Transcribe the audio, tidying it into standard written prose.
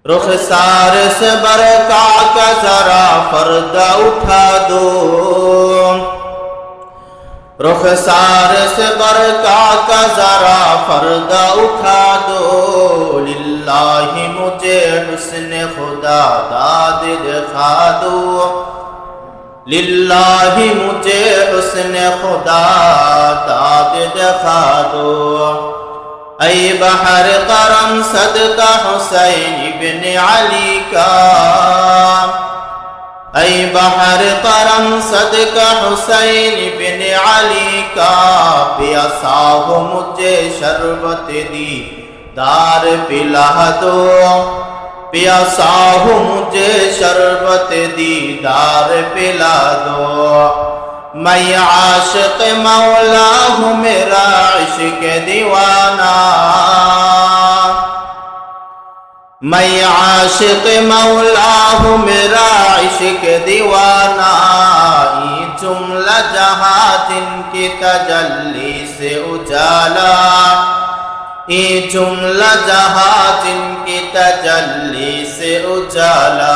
रुखसार से बरका का जरा पर्दा उठा दो, रुखसार से बरका का जरा पर्दा उठा दो। लिल्लाही मुझे हुस्न खुदा दाद दिखा दो, लिल्लाही मुझे हुस्न खुदा दाद दिखा दो। ऐ बहर करम सदका हुसैन इब्न अली का, ऐ बहर करम सदका हुसैन इब्न अली का। प्यासा हो मुझे शरबत दी दार पिला दो, प्यासा हो मुझे शरबत दी दार पिला दो। मैं आशिक मौला हूँ मेरा इश्क दीवाना, मैं आशिक मौला हूँ मेरा इश्क दीवाना। ये जुमला जहाँ जिनकी तजल्ली से उजाला, ये जुमला जहाँ जिनकी तजल्ली से उजाला।